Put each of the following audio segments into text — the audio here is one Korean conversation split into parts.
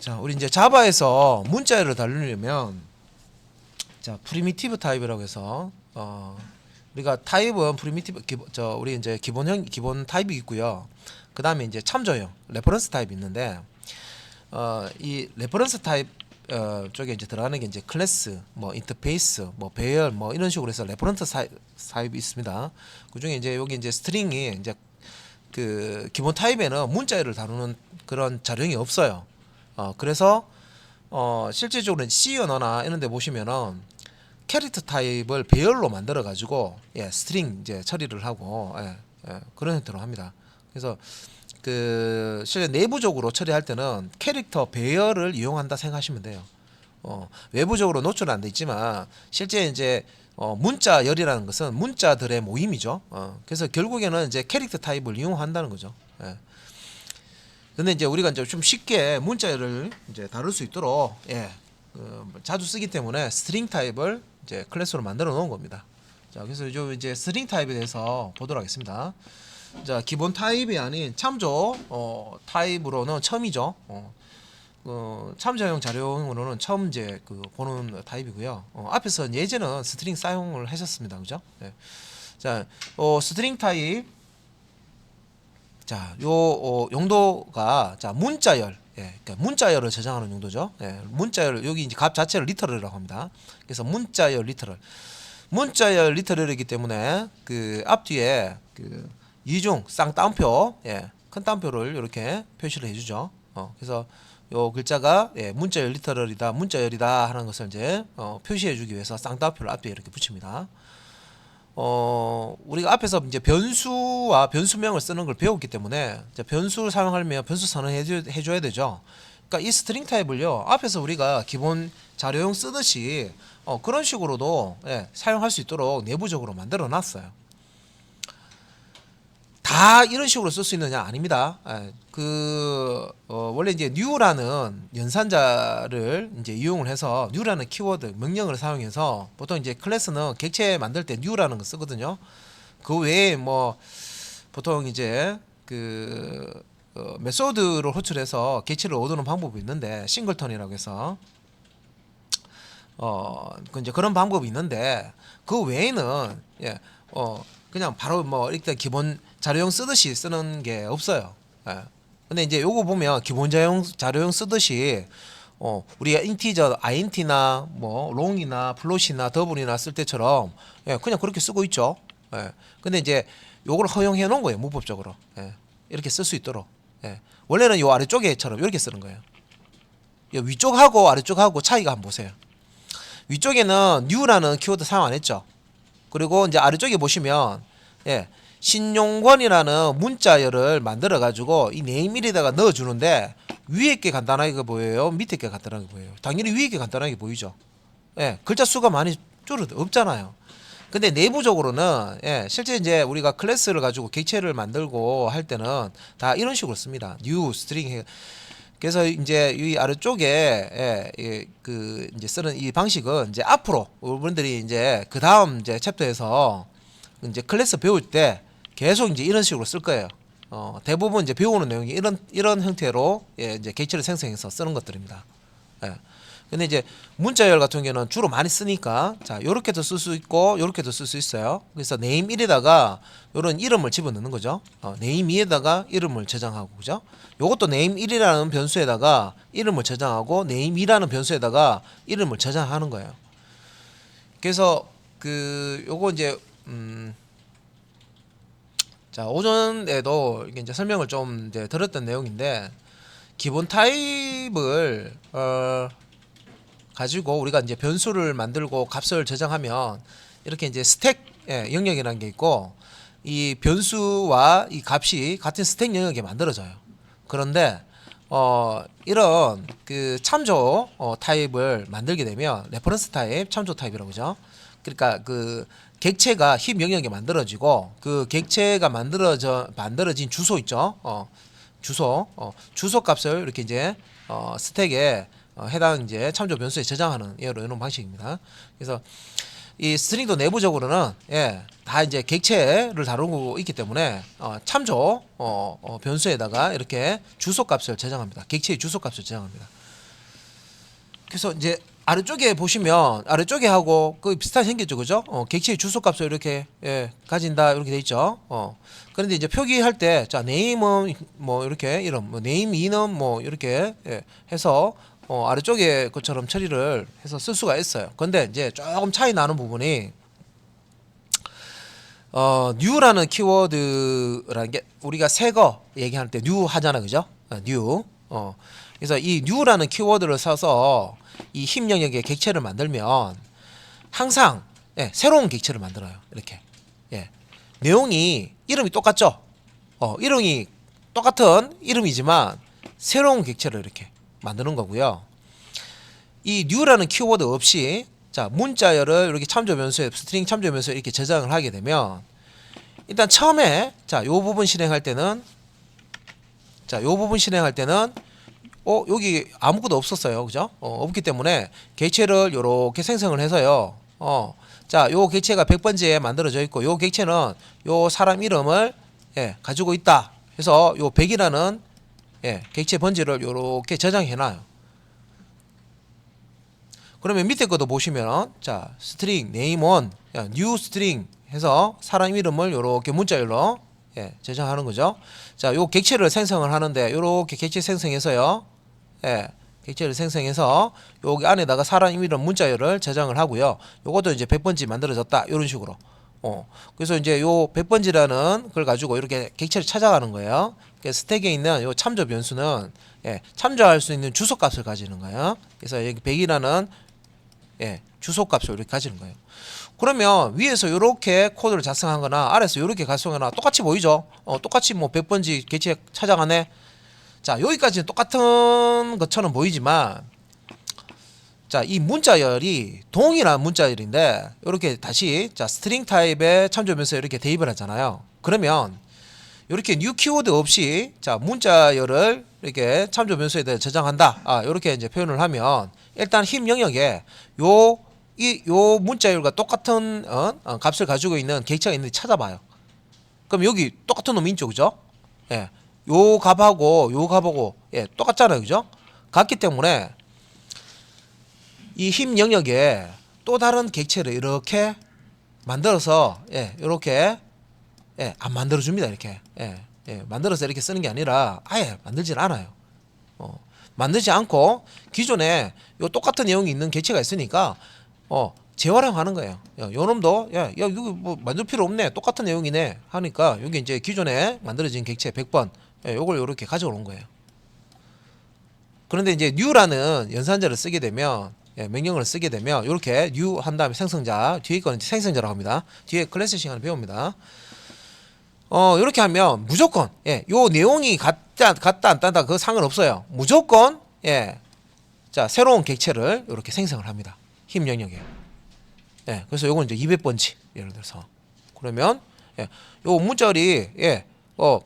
자, 우리 이제 자바에서 문자열을 다루려면 자, 프리미티브 타입이라고 해서 우리가 타입은 프리미티브 우리 이제 기본 타입이 있고요. 그다음에 이제 참조형 레퍼런스 타입이 있는데 이 레퍼런스 타입 쪽에 이제 들어가는 게 이제 클래스, 뭐 인터페이스, 뭐 배열, 뭐 이런 식으로 해서 레퍼런스 타입이 있습니다. 그중에 이제 여기 이제 스트링이 이제 그 기본 타입에는 문자열을 다루는 그런 자료형이 없어요. 그래서 실질적으로 C 언어나 이런 데 보시면은 캐릭터 타입을 배열로 만들어 가지고 스트링 이제 처리를 하고 그런 형태로 합니다. 그래서 그 실제 내부적으로 처리할 때는 캐릭터 배열을 이용한다 생각하시면 돼요. 외부적으로 노출은 안 돼 있지만 실제 이제 문자열이라는 것은 문자들의 모임이죠. 그래서 결국에는 이제 캐릭터 타입을 이용한다는 거죠. 근데 이제 우리가 이제 좀 쉽게 문자열을 이제 다룰 수 있도록 자주 쓰기 때문에 스트링 타입을 이제 클래스로 만들어 놓은 겁니다. 자, 그래서 요 이제 스트링 타입에 대해서 보도록 하겠습니다. 자, 기본 타입이 아닌 참조 타입으로는 처음이죠. 참조형 자료용으로는 처음 이제 그 보는 타입이고요. 앞에서 예전은 스트링 사용을 하셨습니다, 그죠? 자, 스트링 타입. 자, 요 용도가 자 문자열, 그러니까 문자열을 저장하는 용도죠. 문자열 여기 이제 값 자체를 리터럴이라고 합니다. 그래서 문자열 리터럴, 문자열 리터럴이기 때문에 그 앞뒤에 그 이중 쌍따옴표, 큰 따옴표를 이렇게 표시를 해주죠. 그래서 요 글자가 문자열 리터럴이다, 문자열이다 하는 것을 이제 표시해주기 위해서 쌍따옴표를 앞뒤에 이렇게 붙입니다. 우리가 앞에서 이제 변수와 변수명을 쓰는 걸 배웠기 때문에 변수를 사용하려면 변수 선언해줘야 되죠. 그러니까 이 스트링 타입을요, 앞에서 우리가 기본 자료용 쓰듯이 그런 식으로도 사용할 수 있도록 내부적으로 만들어 놨어요. 다 이런 식으로 쓸 수 있느냐? 아닙니다. 원래 이제 new라는 연산자를 이제 이용을 해서 new라는 키워드 명령을 사용해서 보통 이제 클래스는 객체 만들 때 new라는 거 쓰거든요. 그 외에 뭐 보통 이제 그 메소드를 호출해서 객체를 얻는 방법이 있는데 싱글턴이라고 해서 그 이제 그런 방법이 있는데 그 외에는 그냥 바로 뭐 일단 기본 자료용 쓰듯이 쓰는 게 없어요. 근데 이제 요거 보면 기본 자료용 쓰듯이 우리가 인티저 int나 뭐 long이나 플롯이나 더블이나 쓸 때처럼 그냥 그렇게 쓰고 있죠. 근데 이제 요걸 허용해 놓은 거예요, 문법적으로. 이렇게 쓸 수 있도록. 원래는 요 아래쪽에처럼 이렇게 쓰는 거예요. 요 위쪽하고 아래쪽하고 차이가 한번 보세요. 위쪽에는 new라는 키워드 사용 안 했죠. 그리고 이제 아래쪽에 보시면 신용권이라는 문자열을 만들어 가지고 이 네임일에다가 넣어 주는데 위에 게 간단하게 보여요, 밑에 게 간단하게 보여요? 당연히 위에 게 간단하게 보이죠. 글자 수가 많이 없잖아요. 근데 내부적으로는 실제 이제 우리가 클래스를 가지고 객체를 만들고 할 때는 다 이런 식으로 씁니다. new string. 그래서 이제 이 아래쪽에 그 이제 쓰는 이 방식은 이제 앞으로 여러분들이 이제 그 다음 이제 챕터에서 이제 클래스 배울 때 계속 이제 이런 식으로 쓸 거예요. 대부분 이제 배우는 내용이 이런 형태로 이제 객체를 생성해서 쓰는 것들입니다. 근데 이제 문자열 같은 경우는 주로 많이 쓰니까 자, 요렇게도 쓸 수 있고 요렇게도 쓸 수 있어요. 그래서 name 1에다가 요런 이름을 집어넣는 거죠. name 2에다가 이름을 저장하고, 그죠? 요것도 name 1이라는 변수에다가 이름을 저장하고 name 2라는 변수에다가 이름을 저장하는 거예요. 그래서 그 요거 이제 자, 오전에도 이게 이제 설명을 좀 이제 들었던 내용인데 기본 타입을 가지고 우리가 이제 변수를 만들고 값을 저장하면 이렇게 이제 스택 영역이라는 게 있고 이 변수와 이 값이 같은 스택 영역에 만들어져요. 그런데 이런 그 참조 타입을 만들게 되면 레퍼런스 타입, 참조 타입이라고 그러죠. 그러니까 그 객체가 힙 영역에 만들어지고 그 객체가 만들어진 주소 있죠. 주소 값을 이렇게 이제 스택에 해당 이제 참조 변수에 저장하는 이런 방식입니다. 그래서 이 스트링도 내부적으로는 다 이제 객체를 다루고 있기 때문에 참조 변수에다가 이렇게 주소 값을 저장합니다. 객체의 주소 값을 저장합니다. 그래서 이제 아래쪽에 보시면 아래쪽에 하고 그 비슷하게 생겼죠, 그죠? 객체의 주소값을 이렇게 가진다 이렇게 돼 있죠. 그런데 이제 표기할 때 자 네임은 뭐 이렇게 이런 뭐 네임 이름 뭐 이렇게 해서 아래쪽에 것처럼 처리를 해서 쓸 수가 있어요. 근데 이제 조금 차이 나는 부분이 new라는 키워드라는 게 우리가 새 거 얘기할 때 new 하잖아, 그죠? new. 그래서 이 new라는 키워드를 써서 이 힘 영역의 객체를 만들면 항상 새로운 객체를 만들어요. 이렇게. 내용이 이름이 똑같죠? 이름이 똑같은 이름이지만 새로운 객체를 이렇게 만드는 거고요. 이 new라는 키워드 없이 자 문자열을 이렇게 참조 변수에 스트링 참조 변수에 이렇게 저장을 하게 되면 일단 처음에 요 부분 실행할 때는 여기 아무것도 없었어요, 그죠? 없기 때문에 객체를 요렇게 생성을 해서요. 요 객체가 100번지에 만들어져 있고 요 객체는 요 사람 이름을 가지고 있다. 해서 요 100이라는 객체 번지를 요렇게 저장해 놔요. 그러면 밑에 것도 보시면 자 스트링 name on new string 해서 사람 이름을 요렇게 문자열로 저장하는 거죠. 자, 요 객체를 생성을 하는데 요렇게 객체 생성해서요. 객체를 생성해서 여기 안에다가 사람 이름 문자열을 저장을 하고요. 요것도 이제 100번지 만들어졌다. 이런 식으로. 그래서 이제 요 100번지라는 걸 가지고 이렇게 객체를 찾아가는 거예요. 스택에 있는 요 참조 변수는 참조할 수 있는 주소 값을 가지는 거예요. 그래서 여기 100이라는 주소 값을 이렇게 가지는 거예요. 그러면 위에서 이렇게 코드를 작성한 거나 아래에서 이렇게 작성하거나 똑같이 보이죠? 똑같이 뭐 100번지 객체 찾아가네. 자, 여기까지는 똑같은 것처럼 보이지만 자, 이 문자열이 동일한 문자열인데 이렇게 다시 자, 스트링 타입의 참조 변수에 이렇게 대입을 하잖아요. 그러면 이렇게 new 키워드 없이 자, 문자열을 이렇게 참조 변수에 대해 저장한다. 이렇게 이제 표현을 하면 일단 힘 영역에 요 문자열과 똑같은 값을 가지고 있는 객체가 있는지 찾아봐요. 그럼 여기 똑같은 놈이 있죠, 그죠? 요 값하고 똑같잖아요, 그죠? 같기 때문에 이 힘 영역에 또 다른 객체를 이렇게 만들어서 이렇게 안 만들어 줍니다. 이렇게 만들어서 이렇게 쓰는 게 아니라 아예 만들진 않아요. 만들지 않고 기존에 요 똑같은 내용이 있는 객체가 있으니까 재활용하는 거예요. 요놈도 야 여기 뭐 만들 필요 없네. 똑같은 내용이네 하니까 여기 이제 기존에 만들어진 객체 100번 요걸 요렇게 가져오는 거예요. 그런데 이제 new라는 연산자를 쓰게 되면 명령을 쓰게 되면 이렇게 new 한 다음에 생성자 뒤에 거는 생성자라고 합니다. 뒤에 클래스 시간을 배웁니다. 이렇게 하면 무조건 요 내용이 같다 안 딴다 그거 상관없어요. 무조건 자 새로운 객체를 이렇게 생성을 합니다. 힘 영역에. 그래서 요건 이제 200번지 예를 들어서 그러면 요 문자열이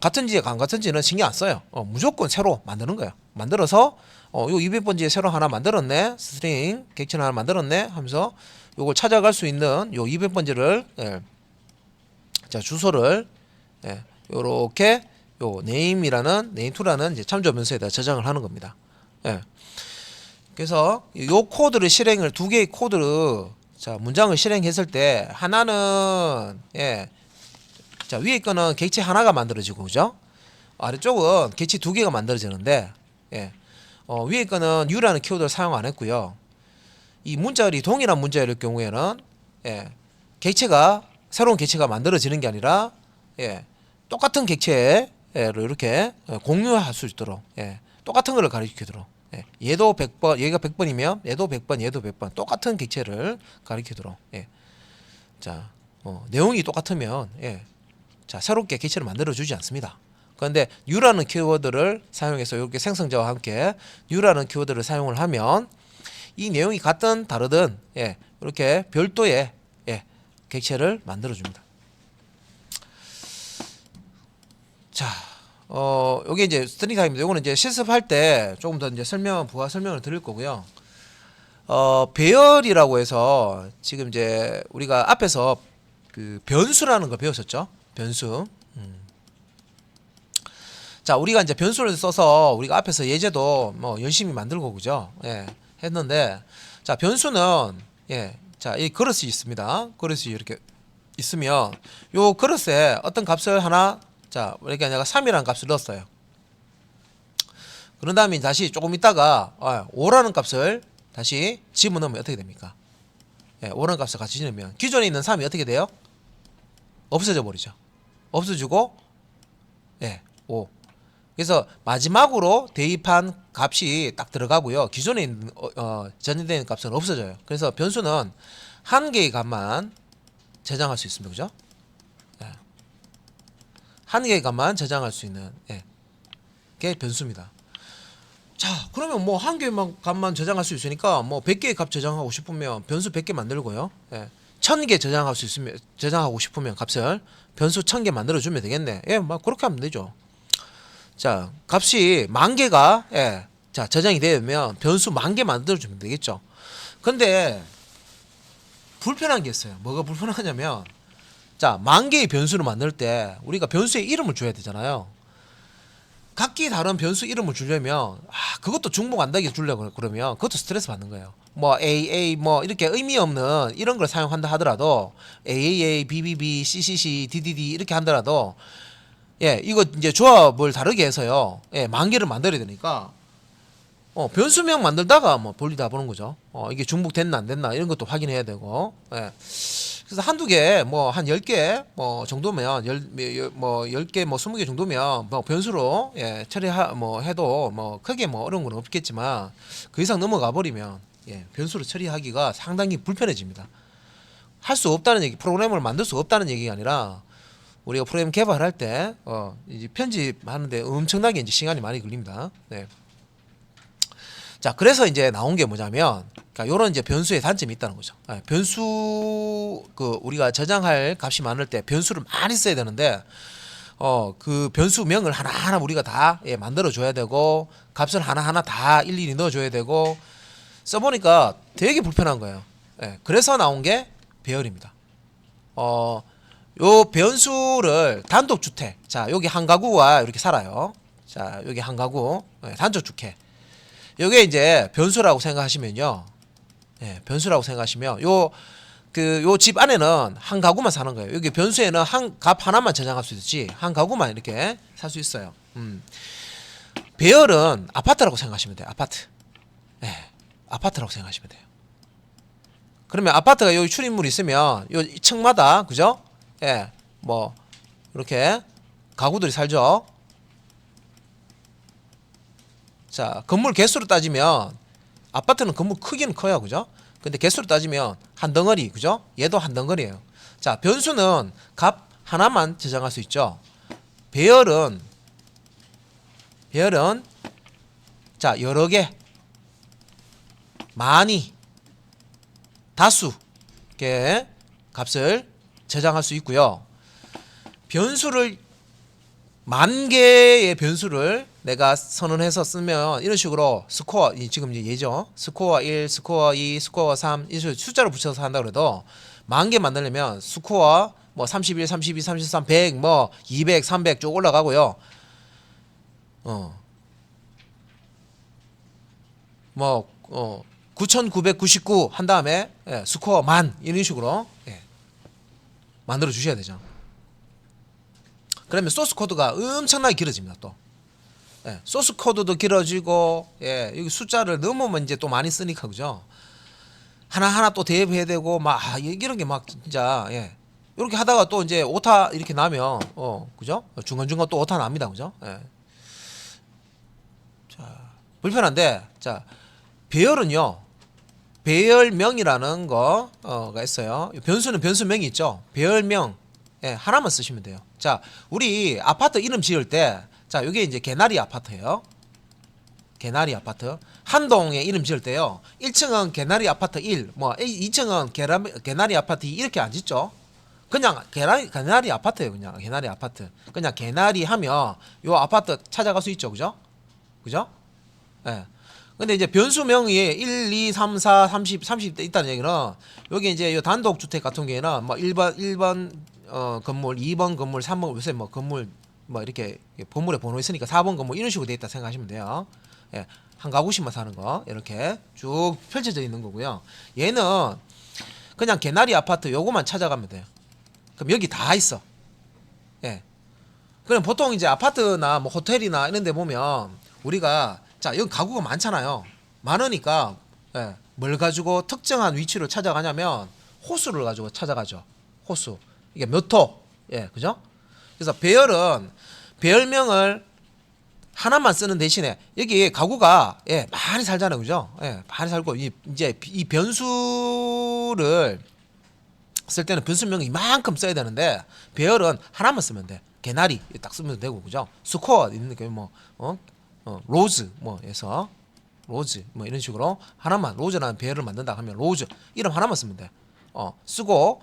같은지 안 같은지는 신경 안 써요. 무조건 새로 만드는 거예요. 만들어서 요 200번지에 새로 하나 만들었네. 스트링 객체를 하나 만들었네 하면서 요걸 찾아갈 수 있는 요 200번지를 자 주소를 요렇게 요 name이라는 name2라는 이제 참조 변수에다 저장을 하는 겁니다. 그래서 요 코드를 실행을 두 개의 코드를 자 문장을 실행했을 때 하나는 자 위에 거는 객체 하나가 만들어지고 그죠? 아래쪽은 객체 두 개가 만들어지는데 위에 거는 new라는 키워드를 사용 안 했고요. 이 문자열이 동일한 문자열일 경우에는 객체가 새로운 객체가 만들어지는 게 아니라 똑같은 객체를 이렇게 공유할 수 있도록 똑같은 것을 가리키도록 얘도 100번 얘가 100번이면 얘도 100번 얘도 100번 똑같은 객체를 가리키도록 자 내용이 똑같으면 자 새롭게 객체를 만들어 주지 않습니다. 그런데 new라는 키워드를 사용해서 이렇게 생성자와 함께 new라는 키워드를 사용을 하면 이 내용이 같든 다르든 이렇게 별도의 객체를 만들어 줍니다. 자, 요게 이제 스트링 타입입니다. 요거는 이제 실습할 때 조금 더 이제 부가 설명을 드릴 거고요. 배열이라고 해서 지금 이제 우리가 앞에서 그 변수라는 걸 배웠었죠. 변수. 자, 우리가 이제 변수를 써서 우리가 앞에서 예제도 뭐 열심히 만들고 그죠. 했는데 자 변수는 자 이 그릇이 있습니다. 그릇이 이렇게 있으면 요 그릇에 어떤 값을 하나 자 이렇게 내가 3이라는 값을 넣었어요. 그런 다음에 다시 조금 있다가 5라는 값을 다시 집어넣으면 어떻게 됩니까? 5라는 값을 같이 집으면 기존에 있는 3이 어떻게 돼요? 없어져 버리죠. 없어지고 5. 그래서 마지막으로 대입한 값이 딱 들어가고요. 기존에 있는 전제되는 값은 없어져요. 그래서 변수는 한 개의 값만 저장할 수 있습니다. 그죠? 한 개의 값만 저장할 수 있는 게 변수입니다. 자, 그러면 뭐 한 개만 값만 저장할 수 있으니까 뭐 100개의 값 저장하고 싶으면 변수 100개 만들고요. 1000개 저장할 수 있으면 저장하고 싶으면 값을 변수 1000개 만들어 주면 되겠네. 막 그렇게 하면 되죠. 자, 값이 10,000개가 자, 저장이 되면 변수 10,000개 만들어 주면 되겠죠. 근데 불편한 게 있어요. 뭐가 불편하냐면 자, 10,000개의 변수를 만들 때 우리가 변수의 이름을 줘야 되잖아요. 각기 다른 변수 이름을 주려면 그것도 중복 안 되게 주려고 그러면 그것도 스트레스 받는 거예요. 뭐 AA 뭐 이렇게 의미 없는 이런 걸 사용한다 하더라도 AAA, BBB, CCC, DDD 이렇게 한다라도 이거 이제 조합을 다르게 해서요. 10,000개를 만들어야 되니까 변수명 만들다가 뭐 볼일 다 보는 거죠. 이게 중복됐나 안 됐나 이런 것도 확인해야 되고. 그래서 한두 개, 뭐 한 10개 뭐 정도면 10개 뭐 20개 정도면 뭐 변수로 처리하 해도 뭐 크게 뭐 어려운 건 없겠지만 그 이상 넘어가 버리면 변수로 처리하기가 상당히 불편해집니다. 할 수 없다는 얘기, 프로그램을 만들 수 없다는 얘기가 아니라 우리가 프로그램 개발할 때 이제 편집하는데 엄청나게 이제 시간이 많이 걸립니다. 자, 그래서 이제 나온 게 뭐냐면, 그러니까 요런 이제 변수의 단점이 있다는 거죠. 변수, 우리가 저장할 값이 많을 때 변수를 많이 써야 되는데, 그 변수명을 하나하나 우리가 다 만들어 줘야 되고, 값을 하나하나 다 일일이 넣어 줘야 되고, 써보니까 되게 불편한 거예요. 그래서 나온 게 배열입니다. 요 변수를 단독주택, 자, 여기 한 가구가 이렇게 살아요. 자, 여기 한 가구, 단독주택. 요게 이제 변수라고 생각하시면요. 변수라고 생각하시면 요 집 안에는 한 가구만 사는 거예요. 여기 변수에는 한 값 하나만 저장할 수 있지 한 가구만 이렇게 살 수 있어요. 배열은 아파트라고 생각하시면 돼요. 아파트. 아파트라고 생각하시면 돼요. 그러면 아파트가 여기 출입물이 있으면 요 층마다 그죠? 뭐 이렇게 가구들이 살죠. 자, 건물 개수로 따지면 아파트는 건물 크기는 커요. 그죠? 근데 개수로 따지면 한 덩어리. 그죠? 얘도 한 덩어리예요. 자, 변수는 값 하나만 저장할 수 있죠. 배열은 자, 여러 개, 많이, 다수 개 값을 저장할 수 있고요. 변수를 10,000개의 변수를 내가 선언해서 쓰면 이런 식으로 스코어, 지금 이제 예죠. 스코어 1, 스코어 2, 스코어 3 이런 식으로 숫자로 붙여서 한다 그래도 10,000개 만들려면 스코어 뭐 31, 32, 33, 100, 뭐 200, 300 쭉 올라가고요. 뭐 9,999 한 다음에 스코어 10,000 이런 식으로 만들어 주셔야 되죠. 그러면 소스 코드가 엄청나게 길어집니다. 또 소스 코드도 길어지고 여기 숫자를 넘으면 이제 또 많이 쓰니까 그죠. 하나하나 또 대입해야 되고 막 이런 게 막 진짜 이렇게 하다가 또 이제 오타 이렇게 나면 그죠. 중간중간 또 오타 납니다. 그죠. 자, 불편한데 자, 배열은요. 배열명이라는 거가 있어요. 변수는 변수명이 있죠. 배열명 하나만 쓰시면 돼요. 자, 우리 아파트 이름 지을 때, 자, 이게 이제 개나리 아파트예요. 개나리 아파트. 한 동에 이름 지을 때요. 1층은 개나리 아파트 1, 뭐 2층은 개나리 아파트 2 이렇게 안 짓죠. 그냥 개나리 아파트예요. 그냥 개나리 아파트. 그냥 개나리 하면 요 아파트 찾아갈 수 있죠. 그죠? 그죠? 근데 이제 변수명이 1, 2, 3, 4, 30 있다는 얘기는 여기 이제 요 단독주택 같은 경우에는 뭐 1번 건물, 2번 건물, 3번 요새 뭐 건물 뭐 이렇게 건물에 번호 있으니까 4번 건물 이런 식으로 돼 있다 생각하시면 돼요. 한 가구씩만 사는 거 이렇게 쭉 펼쳐져 있는 거고요. 얘는 그냥 개나리 아파트 요거만 찾아가면 돼요. 그럼 여기 다 있어. 예. 그럼 보통 이제 아파트나 뭐 호텔이나 이런 데 보면 우리가 자 여기 가구가 많잖아요. 많으니까 예, 뭘 가지고 특정한 위치로 찾아가냐면 호수를 가지고 찾아가죠. 호수. 이게 몇 호. 예, 그죠? 그래서 배열은 배열명을 하나만 쓰는 대신에 여기 가구가 예, 많이 살잖아요. 그죠? 예, 많이 살고 이제 이 변수를 쓸 때는 변수명을 이만큼 써야 되는데 배열은 하나만 쓰면 돼. 개나리 딱 쓰면 되고 그죠? 스코어 있는 게 뭐 로즈 뭐에서 로즈 뭐 이런 식으로 하나만 로즈라는 배열을 만든다 하면 로즈 이름 하나만 쓰면 돼. 쓰고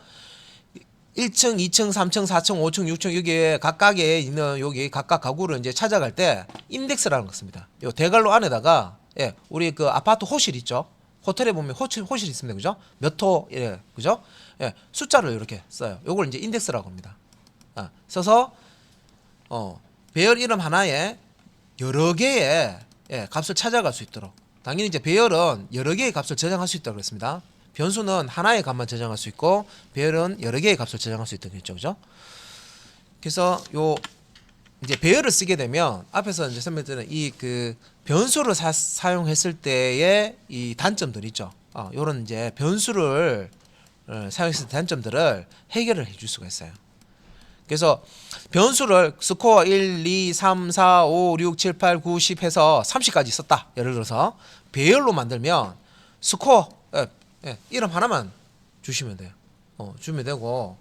1층, 2층, 3층, 4층, 5층, 6층 여기에 각각에 있는 여기 각각 가구를 이제 찾아갈 때 인덱스라는 거 씁니다. 요 대괄호 안에다가 예, 우리 그 아파트 호실 있죠? 호텔에 보면 호실 있습니다. 그죠? 몇 호, 예, 그죠? 예, 숫자를 이렇게 써요. 요걸 이제 인덱스라고 합니다. 써서 배열 이름 하나에 여러 개의 예, 값을 찾아갈 수 있도록. 당연히 이제 배열은 여러 개의 값을 저장할 수 있다고 그랬습니다. 변수는 하나의 값만 저장할 수 있고 배열은 여러 개의 값을 저장할 수 있다고 했죠. 그죠? 그래서 요 이제 배열을 쓰게 되면 앞에서 이제 설명드린 이 그 변수를 사용했을 때의 이 단점들 있죠. 요런 이제 변수를 사용했을 때 단점들을 해결을 해줄 수가 있어요. 그래서 변수를 스코어 1, 2, 3, 4, 5, 6, 7, 8, 9, 10 해서 30까지 썼다. 예를 들어서 배열로 만들면 스코어 이름 하나만 주시면 돼요. 주면 되고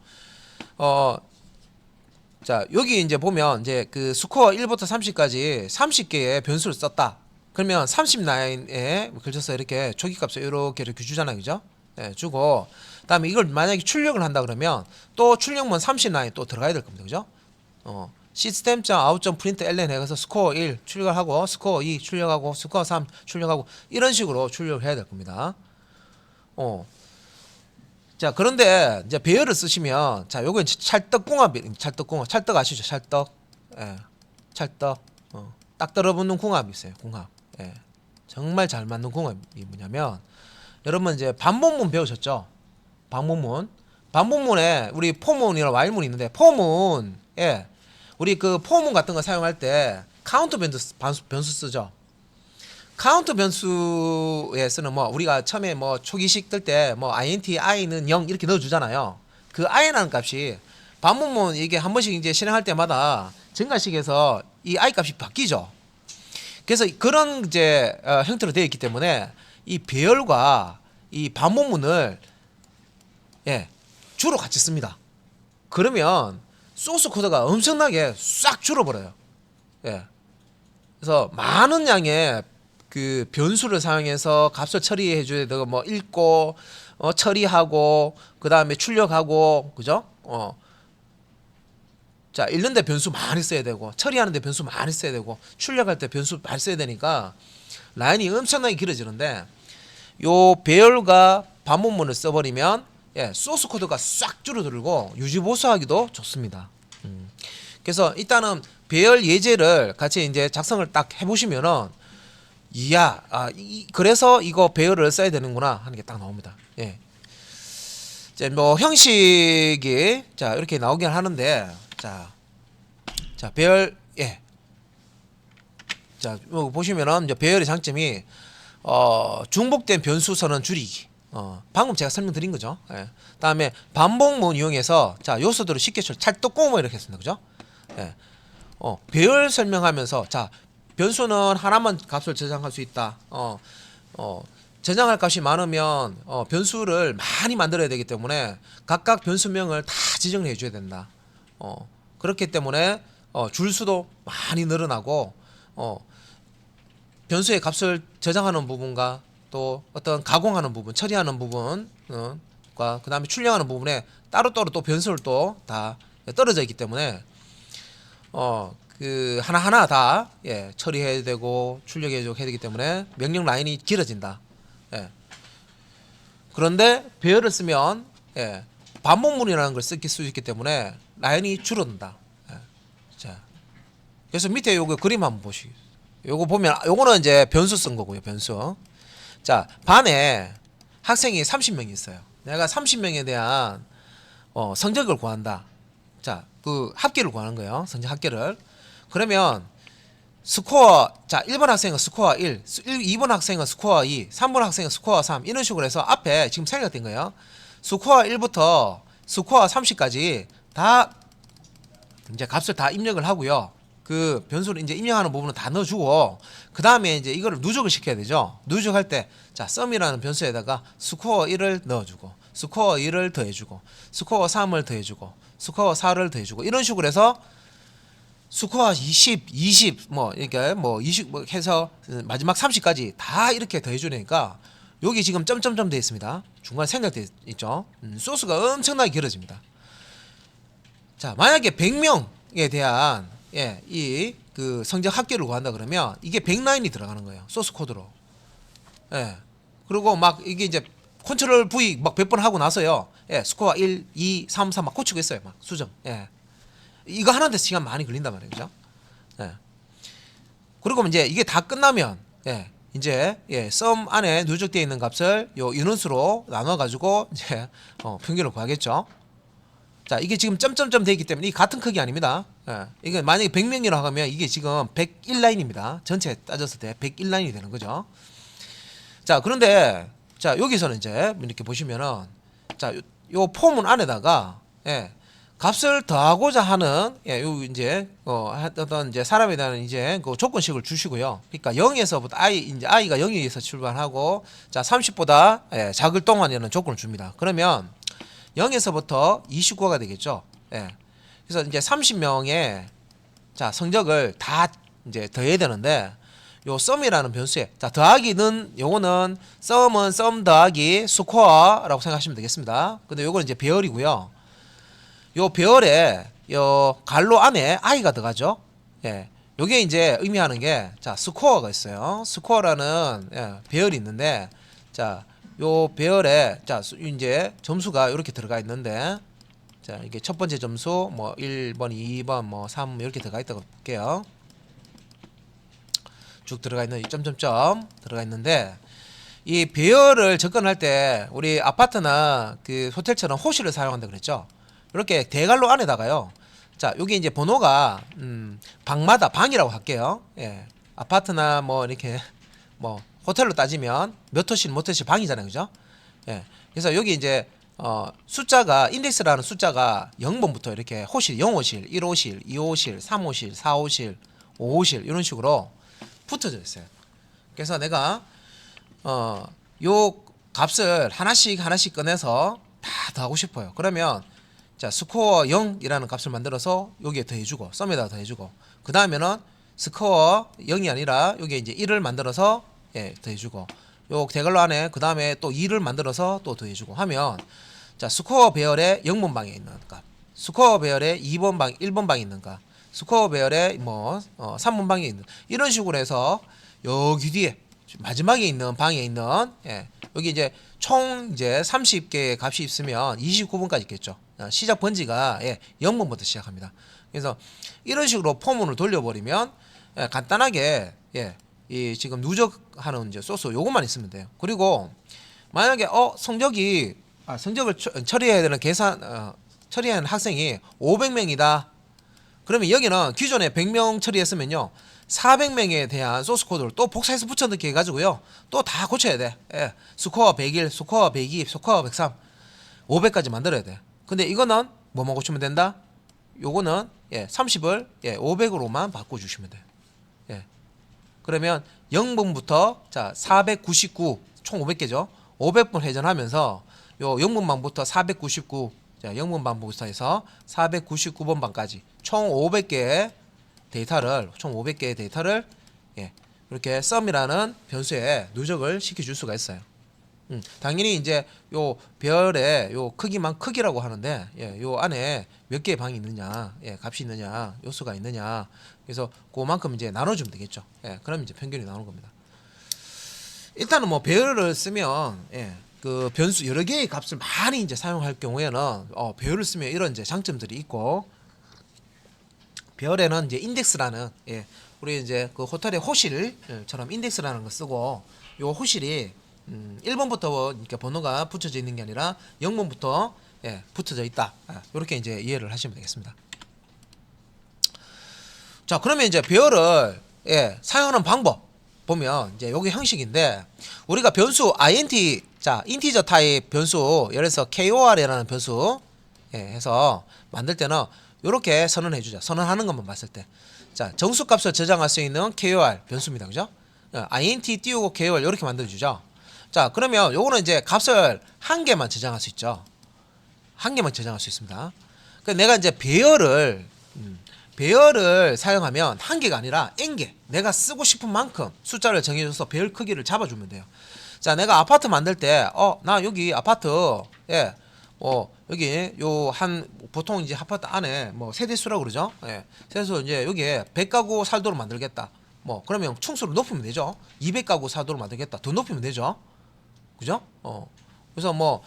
자 여기 이제 보면 이제 그 스코어 1부터 30까지 30개의 변수를 썼다. 그러면 30 라인에 걸쳐서 이렇게 초기값을 이렇게 주잖아요. 그죠? 예, 주고 그다음에 이걸 만약에 출력을 한다 그러면 또 출력문 30 라인 또 들어가야 될 겁니다. 그죠? 시스템.out.print ln 해서 스코어 1 출력을 하고 스코어 2 출력하고 스코어 3 출력하고 이런 식으로 출력을 해야 될 겁니다. 자 그런데 이제 배열을 쓰시면 자 요거 찰떡궁합 찰떡 아시죠? 찰떡 예, 찰떡 딱 들어붙는 궁합이 있어요. 궁합 예, 정말 잘 맞는 궁합이 뭐냐면 여러분 이제 반복문 배우셨죠? 반복문에 우리 포문이랑 와일문이 있는데 포문 예, 우리 그 포문 같은 거 사용할 때 카운트 변수 쓰죠. 카운트 변수에 쓰는 뭐 우리가 처음에 뭐 초기식 뜰 때 뭐 int i는 0 이렇게 넣어주잖아요. 그 i라는 값이 반복문 이게 한 번씩 이제 실행할 때마다 증가식에서 이 i 값이 바뀌죠. 그래서 그런 이제 형태로 되어 있기 때문에 이 배열과 이 반복문을 예, 주로 같이 씁니다. 그러면 소스 코드가 엄청나게 싹 줄어버려요. 예. 그래서 많은 양의 그 변수를 사용해서 값을 처리해 줘야 되고 뭐 읽고 처리하고 그 다음에 출력하고 그죠? 자 읽는데 변수 많이 써야 되고 처리하는데 변수 많이 써야 되고 출력할 때 변수 많이 써야 되니까 라인이 엄청나게 길어지는데 요 배열과 반복문을 써버리면 예, 소스 코드가 싹 줄어들고 유지 보수하기도 좋습니다. 그래서 일단은 배열 예제를 같이 이제 작성을 딱 해보시면은 이야, 그래서 이거 배열을 써야 되는구나 하는 게 딱 나옵니다. 예. 이제 뭐 형식이 자 이렇게 나오긴 하는데 자 배열 예. 자 보시면은 이제 배열의 장점이 중복된 변수 선언 줄이기. 방금 제가 설명드린 거죠. 예. 다음에 반복문 이용해서 자 요소들을 쉽게 찰떡궁합 이렇게 했습니다. 그죠? 예. 배열 설명하면서 자 변수는 하나만 값을 저장할 수 있다. 저장할 값이 많으면 변수를 많이 만들어야 되기 때문에 각각 변수명을 다 지정을 해줘야 된다. 그렇기 때문에 줄수도 많이 늘어나고 변수의 값을 저장하는 부분과 또 어떤 가공하는 부분, 처리하는 부분과 그 다음에 출력하는 부분에 따로따로 또 변수를 또 다 떨어져 있기 때문에 그 하나하나 다 예, 처리해야 되고 출력해야 되기 때문에 명령 라인이 길어진다. 예. 그런데 배열을 쓰면 예, 반복문이라는 걸 쓸 수 있기 때문에 라인이 줄어든다. 예. 자, 그래서 밑에 요거 그림 한번 보시겠어요. 요거 보면 요거는 이제 변수 쓴 거고요. 변수. 자, 반에 학생이 30명이 있어요. 내가 30명에 대한 성적을 구한다. 자, 그 합계를 구하는 거예요. 성적 합계를. 그러면 스코어, 자, 1번 학생은 스코어 1, 2번 학생은 스코어 2, 3번 학생은 스코어 3 이런 식으로 해서 앞에 지금 생략된 거예요. 스코어 1부터 스코어 30까지 다 이제 값을 다 입력을 하고요. 그 변수를 이제 입력하는 부분은 다 넣어주고 그 다음에 이제 이거를 누적을 시켜야 되죠. 누적할 때 자, 썸이라는 변수에다가 스코어 1을 넣어주고 스코어 2를 더해주고 스코어 3을 더해주고 스코어 4를 더해주고 이런 식으로 해서 스코어 20 뭐 이렇게 뭐 20 뭐 해서 마지막 30까지 다 이렇게 더해주니까 여기 지금 점점점 되어 있습니다. 중간에 생략되어 있죠. 소스가 엄청나게 길어집니다. 자, 만약에 100명에 대한 이 그 성적 합계를 구한다 그러면 이게 100라인이 들어가는 거예요. 소스 코드로. 그리고 막 이게 이제 컨트롤 V 막 100번 하고 나서요. 스코어 1, 2, 3, 4 막 고치고 있어요. 막 수정. 이거 하는데 시간 많이 걸린단 말이에요. 그죠? 그리고 이제 이게 다 끝나면 이제 썸 안에 누적되어 있는 값을 요 인원수로 나눠 가지고 이제 평균을 구하겠죠. 자, 이게 지금 점점점 되어 있기 때문에 이 같은 크기 아닙니다. 이게 만약에 100명이라고 하면 이게 지금 101라인입니다. 전체 따졌을 때 101라인이 되는 거죠. 자, 그런데 자, 여기서는 이제 이렇게 보시면은 자, 요 포문 안에다가 값을 더하고자 하는 요 이제 어떤 이제 사람에 대한 이제 그 조건식을 주시고요. 그러니까 0에서부터 이제 i가 0에서 출발하고 자, 30보다 작을 동안이라는 조건을 줍니다. 그러면 0에서부터 29가 되겠죠. 그래서 이제 30명의 자, 성적을 다 이제 더해야 되는데 요 썸이라는 변수에 자, 더하기는 요거는 썸은 썸 더하기 스코어라고 생각하시면 되겠습니다. 근데 요거는 이제 배열이고요. 요 배열에 요 갈로 안에 i가 들어가죠. 요게 이제 의미하는 게 자, 스코어가 있어요. 스코어라는 배열이 있는데 자, 요 배열에 자, 이제 점수가 이렇게 들어가 있는데 자, 이게 첫 번째 점수 뭐 1번, 2번, 뭐 3 이렇게 들어가 있다고 볼게요. 쭉 들어가 있는 점점점 들어가 있는데 이 배열을 접근할 때 우리 아파트나 그 호텔처럼 호실을 사용한다 그랬죠. 이렇게 대갈로 안에다가요. 자, 여기 이제 번호가 방마다 방이라고 할게요. 아파트나 뭐 이렇게 뭐 호텔로 따지면 몇 호실 몇 호실 방이잖아요. 그죠? 그래서 여기 이제 숫자가 인덱스라는 숫자가 0번부터 이렇게 호실 0호실, 1호실, 2호실, 3호실, 4호실, 5호실 이런 식으로 붙어져 있어요. 그래서 내가 요 값을 하나씩 꺼내서 다 더하고 싶어요. 그러면 자, 스코어 0이라는 값을 만들어서 여기에 더해주고 썸에다 더해주고 그 다음에는 스코어 0이 아니라 여기에 이제 1을 만들어서 더해주고 요 대괄호 안에 그 다음에 또 2를 만들어서 또 더해주고 하면 자, 스코어 배열에 0번 방에 있는 값, 스코어 배열에 2번 방, 1번 방에 있는 값, 스코어 배열에 뭐 3번 방에 있는 이런 식으로 해서 여기 뒤에 마지막에 있는 방에 있는 여기 이제 총 이제 30개의 값이 있으면 29번까지 있겠죠. 시작 번지가 0번부터 시작합니다. 그래서 이런 식으로 포문을 돌려버리면 간단하게 이 지금 누적하는 이제 소스 요것만 있으면 돼요. 그리고 만약에 성적을 처리해야 되는 처리하는 학생이 500명이다. 그러면 여기는 기존에 100명 처리했으면요 400명에 대한 소스 코드를 또 복사해서 붙여넣기 해가지고요 또 다 고쳐야 돼. 스코어 101, 스코어 102, 스코어 103, 500까지 만들어야 돼. 근데 이거는 뭐만 고치면 된다? 요거는 30을 500으로만 바꿔주시면 돼요. 그러면 0번부터 자 499 총 500개죠. 500번 회전하면서 요 0번방부터 499 자 0번방부터 해서 499번 방까지 총 500개의 데이터를 이렇게 썸이라는 변수에 누적을 시켜줄 수가 있어요. 당연히 이제 요 별의 요 크기라고 하는데 요 안에 몇 개의 방이 있느냐, 값이 있느냐, 요소가 있느냐. 그래서 그만큼 이제 나눠주면 되겠죠. 그럼 이제 평균이 나오는 겁니다. 일단은 뭐 배열을 쓰면 그 변수 여러 개의 값을 많이 이제 사용할 경우에는 배열을 쓰면 이런 이제 장점들이 있고 배열에는 이제 인덱스라는 우리 이제 그 호텔의 호실처럼 인덱스라는 거 쓰고 요 호실이 1번부터 이렇게 번호가 붙여져 있는 게 아니라 0번부터 예, 붙어져 있다. 이렇게 이제 이해를 하시면 되겠습니다. 자, 그러면 이제 배열을 예, 사용하는 방법 보면 이제 여기 형식인데 우리가 변수 int 자 인티저 타입 변수 예를 들어서 KOR이라는 변수 예, 해서 만들 때는 이렇게 선언해 주자. 선언하는 것만 봤을 때. 자, 정수값을 저장할 수 있는 KOR 변수입니다. 그죠? int 띄우고 KOR 이렇게 만들어 주죠. 자, 그러면 요거는 이제 값을 한 개만 저장할 수 있죠. 한 개만 저장할 수 있습니다. 그러니까 내가 이제 배열을 사용하면 한 개가 아니라 n개 내가 쓰고 싶은 만큼 숫자를 정해줘서 배열 크기를 잡아주면 돼요. 자, 내가 아파트 만들 때 나 여기 아파트 예, 여기 요 한 보통 이제 아파트 안에 뭐 세대수라고 그러죠. 예, 세대수 이제 여기에 100가구 살도록 만들겠다. 뭐 그러면 충수를 높이면 되죠. 200가구 살도록 만들겠다. 더 높이면 되죠. 그죠? 그래서 뭐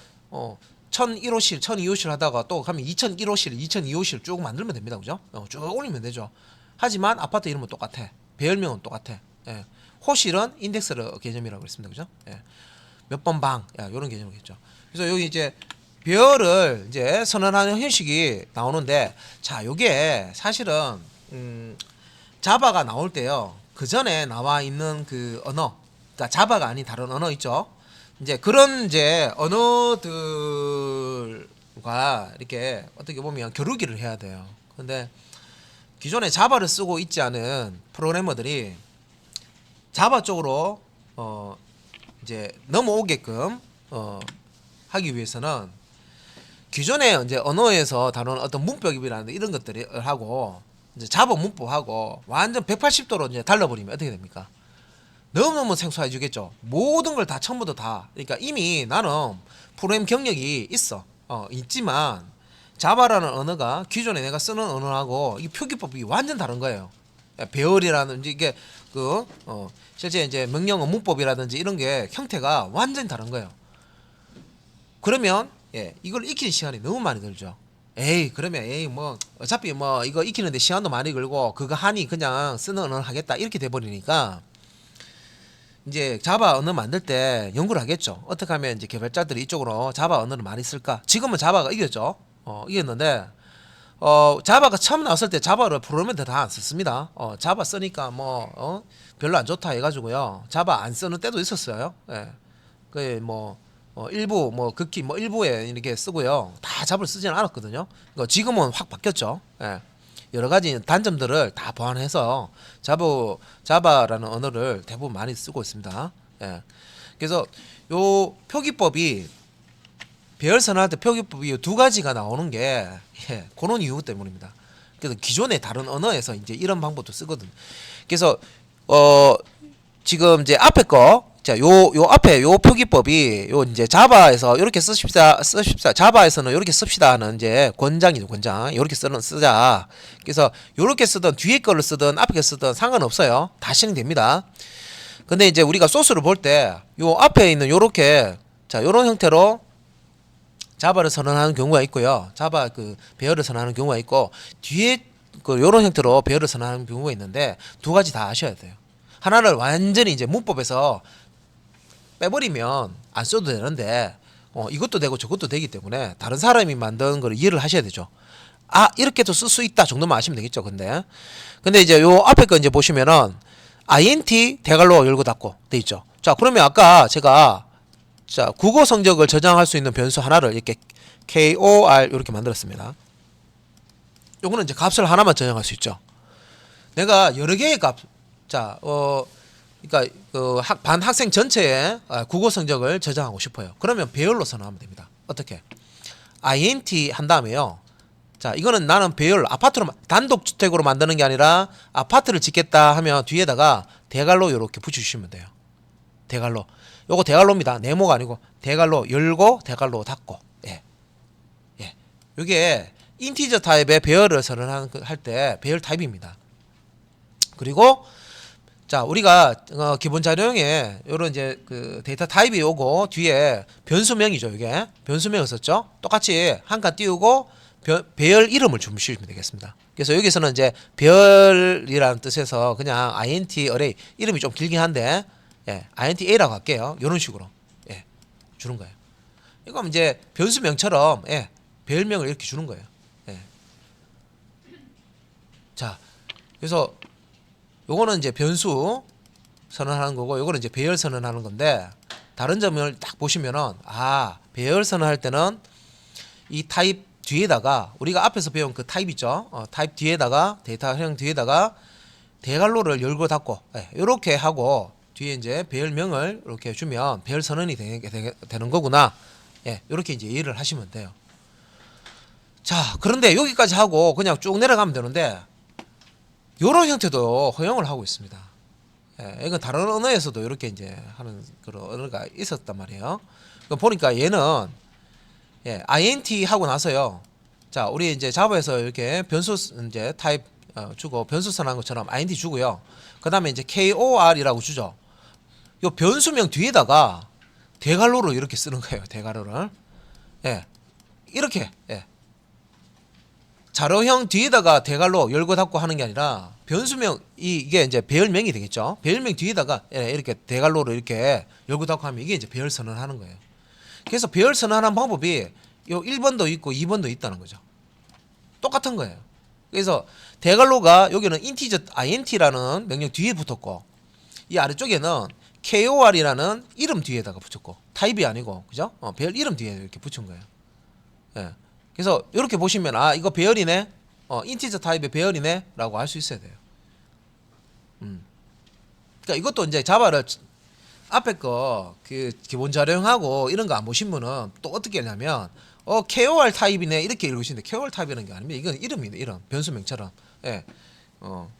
1001호실, 1002호실 하다가 또 가면 2001호실, 2002호실 쭉 만들면 됩니다. 그죠? 쭉 올리면 되죠. 하지만 아파트 이름은 똑같아. 배열명은 똑같아. 예. 호실은 인덱스 개념이라고 그랬습니다. 그죠? 예. 몇 번 방, 이런 개념이겠죠. 그래서 여기 이제 배열을 이제 선언하는 형식이 나오는데, 자, 요게 사실은 자바가 나올 때요. 그 전에 나와 있는 그 언어, 그러니까 자바가 아닌 다른 언어 있죠. 이제 그런 이제 언어들과 이렇게 어떻게 보면 겨루기를 해야 돼요. 근데 기존에 자바를 쓰고 있지 않은 프로그래머들이 자바 쪽으로 이제 넘어오게끔 하기 위해서는 기존에 이제 언어에서 다루는 어떤 문법이라는 이런 것들을 하고 이제 자바 문법하고 완전 180도로 이제 달라버리면 어떻게 됩니까? 너무너무 생소해지겠죠. 모든 걸 다 처음부터 다. 그러니까 이미 나는 프로그램 경력이 있지만 자바라는 언어가 기존에 내가 쓰는 언어하고 이 표기법이 완전 다른 거예요. 배열이라든지 이게 실제 이제 명령어 문법이라든지 이런 게 형태가 완전히 다른 거예요. 그러면 이걸 익히는 시간이 너무 많이 들죠. 그러면 뭐 어차피 뭐 이거 익히는데 시간도 많이 걸고 그거 하니 그냥 쓰는 언어 하겠다 이렇게 돼 버리니까 이제 자바 언어 만들 때 연구를 하겠죠. 어떻게 하면 이제 개발자들이 이쪽으로 자바 언어를 많이 쓸까? 지금은 자바가 이겼죠. 이겼는데 자바가 처음 나왔을 때 자바를 프로그래머들 다 안 썼습니다. 자바 쓰니까 뭐 별로 안 좋다 해가지고요. 자바 안 쓰는 때도 있었어요. 그 뭐 일부 뭐 극히 뭐 일부에 이렇게 쓰고요. 다 자바를 쓰지는 않았거든요. 지금은 확 바뀌었죠. 여러 가지 단점들을 다 보완해서 자바라는 언어를 대부분 많이 쓰고 있습니다. 그래서 요 표기법이 배열 선언할 때 표기법이 두 가지가 나오는 게 그런 이유 때문입니다. 그래서 기존의 다른 언어에서 이제 이런 방법도 쓰거든. 그래서 지금 이제 앞에 거 자, 요 앞에 요 표기법이 요 이제 자바에서 이렇게 쓰십시다. 자바에서는 이렇게 씁시다 하는 이제 권장이죠, 권장. 이렇게 쓰자. 그래서 요렇게 쓰든 뒤에 거를 쓰든 앞에 거 쓰든 상관없어요. 다 실행됩니다. 근데 이제 우리가 소스를 볼 때 요 앞에 있는 요렇게 자, 요런 형태로 자바를 선언하는 경우가 있고요. 자바 그 배열을 선언하는 경우가 있고 뒤에 그 요런 형태로 배열을 선언하는 경우가 있는데 두 가지 다 아셔야 돼요. 하나를 완전히 이제 문법에서 빼버리면 안 써도 되는데 이것도 되고 저것도 되기 때문에 다른 사람이 만든 걸 이해를 하셔야 되죠. 이렇게도 쓸 수 있다 정도만 아시면 되겠죠. 근데 이제 요 앞에 거 이제 보시면은 int 대괄호 열고 닫고 돼 있죠. 자, 그러면 아까 제가 국어 성적을 저장할 수 있는 변수 하나를 이렇게 KOR 이렇게 만들었습니다. 요거는 이제 값을 하나만 저장할 수 있죠. 내가 여러 개의 값, 그러니까 반 학생 전체의 국어 성적을 저장하고 싶어요. 그러면 배열로 선언하면 됩니다. 어떻게? int 한 다음에요. 자, 이거는 나는 배열 아파트로 단독 주택으로 만드는 게 아니라 아파트를 짓겠다 하면 뒤에다가 대괄호 이렇게 붙여주시면 돼요. 대괄호. 요거 대괄호입니다. 네모가 아니고 대괄호 열고 대괄호 닫고. 요게 인티저 타입의 배열을 선언할 때 배열 타입입니다. 그리고 자, 우리가 기본 자료형에 요런 이제 그 데이터 타입이 오고 뒤에 변수명이죠. 이게 변수명을 썼죠. 똑같이 한 칸 띄우고 배열 이름을 주시면 되겠습니다. 그래서 여기서는 이제 별이라는 뜻에서 그냥 int array 이름이 좀 길긴 한데 예, int a라고 할게요. 이런 식으로 예, 주는 거예요. 이거 이제 변수명처럼 예, 별명을 이렇게 주는 거예요. 예. 자, 그래서 요거는 이제 변수 선언하는 거고, 요거는 이제 배열 선언하는 건데 다른 점을 딱 보시면은 배열 선언할 때는 이 타입 뒤에다가 우리가 앞에서 배운 그 타입 있죠. 타입 뒤에다가 데이터형 뒤에다가 대괄호를 열고 닫고 이렇게 하고 뒤에 이제 배열명을 이렇게 주면 배열 선언이 되는 거구나. 예, 이렇게 이제 이해를 하시면 돼요. 자, 그런데 여기까지 하고 그냥 쭉 내려가면 되는데 이런 형태도 허용을 하고 있습니다. 예, 이건 다른 언어에서도 이렇게 이제 하는 그런 언어가 있었단 말이에요. 보니까 얘는 예, int 하고 나서요. 자, 우리 이제 자바에서 이렇게 변수 이제 타입 주고 변수 선언한 것처럼 int 주고요. 그다음에 이제 kor이라고 주죠. 요 변수명 뒤에다가 대괄호를 이렇게 쓰는 거예요. 대괄호를. 예. 이렇게. 예. 자료형 뒤에다가 대괄호 열고 닫고 하는 게 아니라 변수명 이게 이제 배열명이 되겠죠. 배열명 뒤에다가 예, 이렇게 대괄호를 이렇게 열고 닫고 하면 이게 이제 배열 선언하는 거예요. 그래서 배열 선언하는 방법이 요 1번도 있고 2번도 있다는 거죠. 똑같은 거예요. 그래서 대괄호가 여기는 인티저 int라는 명령 뒤에 붙었고 이 아래쪽에는 kor이라는 이름 뒤에다가 붙였고 타입이 아니고 그죠? 배열 이름 뒤에 이렇게 붙인 거예요. 예. 그래서 이렇게 보시면 이거 배열이네. 인티저 타입의 배열이네 라고 할 수 있어야 돼요. 그러니까 이것도 이제 자바를 앞에 거 그 기본 자료형하고 이런 거 안 보신 분은 또 어떻게 하냐면 KOR 타입이네 이렇게 읽으시는데 KOR 타입이라는 게 아니면 이건 이름이네. 이름 변수명처럼. 예.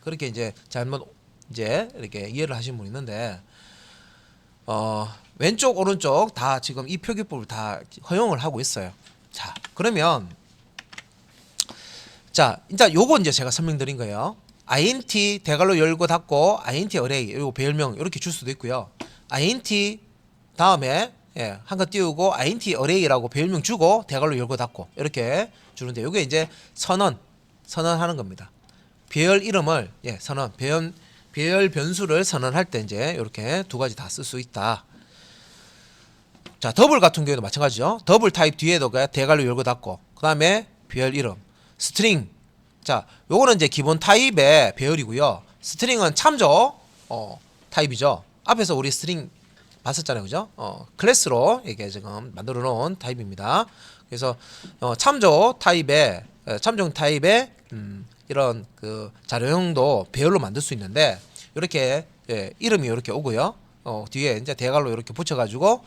그렇게 이제 잘못 이제 이렇게 이해를 하신 분이 있는데 왼쪽 오른쪽 다 지금 이 표기법을 다 허용을 하고 있어요. 자, 그러면 자, 일단 요거 이제 제가 설명드린 거예요. int 대괄호 열고 닫고 int array 요 배열명 이렇게 줄 수도 있고요. int 다음에 예, 한 거 띄우고 int array라고 배열명 주고 대괄호 열고 닫고 이렇게 주는데 요게 이제 선언하는 겁니다. 배열 이름을 예, 배열 변수를 선언할 때 이제 이렇게 두 가지 다 쓸 수 있다. 자, 더블 같은 경우도 마찬가지죠. 더블 타입 뒤에도 대괄호 열고 닫고 그다음에 배열 이름 스트링. 자, 요거는 이제 기본 타입의 배열이고요. 스트링은 참조 타입이죠. 앞에서 우리 스트링 봤었잖아요. 그죠? 클래스로 이게 지금 만들어 놓은 타입입니다. 그래서 참조 타입의 이런 그 자료형도 배열로 만들 수 있는데 이렇게 예, 이름이 이렇게 오고요. 뒤에 이제 대괄호 이렇게 붙여 가지고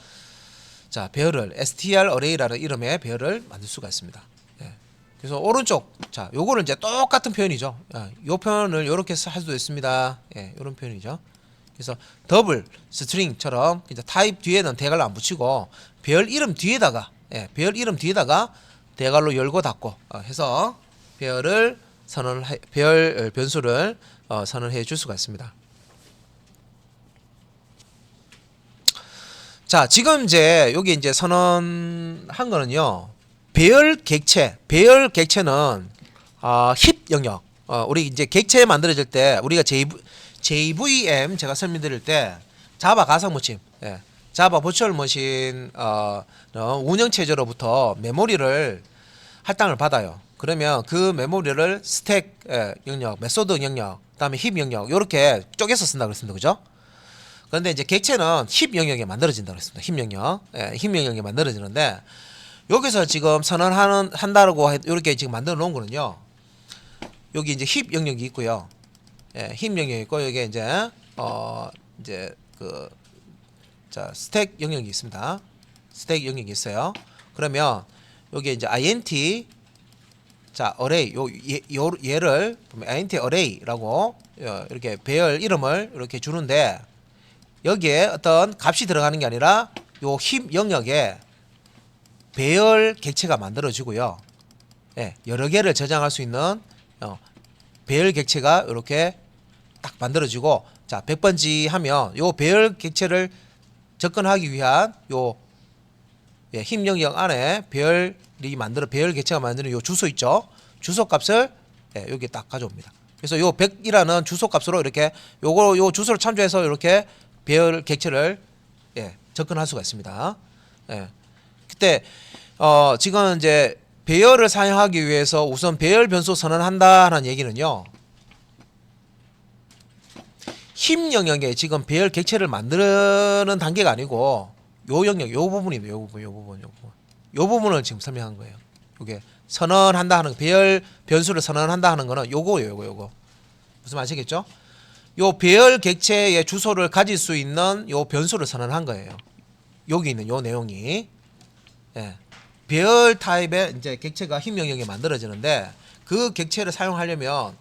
자, 배열을 str array라는 이름의 배열을 만들 수가 있습니다. 예. 그래서 오른쪽 자, 요거는 이제 똑같은 표현이죠. 요 표현을 이렇게 할 수도 있습니다. 예, 이런 표현이죠. 그래서 더블 스트링처럼 이제 타입 뒤에는 대괄호 안 붙이고 배열 이름 뒤에다가 예, 배열 이름 뒤에다가 대괄호 열고 닫고 해서 배열 변수를 선언해 줄 수가 있습니다. 자, 지금 이제 여기 이제 선언한 거는요. 배열 객체는 힙 영역. 우리 이제 객체 만들어질 때 우리가 JVM 제가 설명드릴 때 자바 가상머신, 예, 자바 버추얼 머신 운영 체제로부터 메모리를 할당을 받아요. 그러면 그 메모리를 스택 영역, 메소드 영역, 그다음에 힙 영역 이렇게 쪼개서 쓴다 그랬습니다. 그죠? 그런데 이제 객체는 힙 영역에 만들어진다고 했습니다. 힙 영역, 예, 힙 영역에 만들어지는데 여기서 지금 한다고 이렇게 지금 만들어 놓은 거는요. 여기 이제 힙 영역이 있고요. 예, 힙 영역이 있고 여기 이제 이제 스택 영역이 있습니다. 스택 영역이 있어요. 그러면 여기 이제 int 자, array 얘를 int array라고 이렇게 배열 이름을 이렇게 주는데 여기에 어떤 값이 들어가는 게 아니라 요 힙 영역에 배열 객체가 만들어지고요. 예, 여러 개를 저장할 수 있는 배열 객체가 이렇게 딱 만들어지고 자, 100번지 하면 요 배열 객체를 접근하기 위한 요 힙 영역 안에 배열 만드는 배열 객체가 만드는 요 주소 있죠. 주소 값을 예, 여기 딱 가져옵니다. 그래서 요 100이라는 주소 값으로 이렇게 요 주소를 참조해서 이렇게 배열 객체를 예, 접근할 수가 있습니다. 예. 그때 지금 이제 배열을 사용하기 위해서 우선 배열 변수 선언한다는 얘기는요. 힘 영역에 지금 배열 객체를 만드는 단계가 아니고 요 영역, 요 부분입니다. 요 부분을 지금 설명한 거예요. 요게 선언한다 하는 배열 변수를 선언한다 하는 거는 요거예요. 요거. 무슨 말 아시겠죠? 요 배열 객체의 주소를 가질 수 있는 요 변수를 선언한 거예요. 여기 있는 요 내용이. 예. 배열 타입의 이제 객체가 힘 영역에 만들어지는데 그 객체를 사용하려면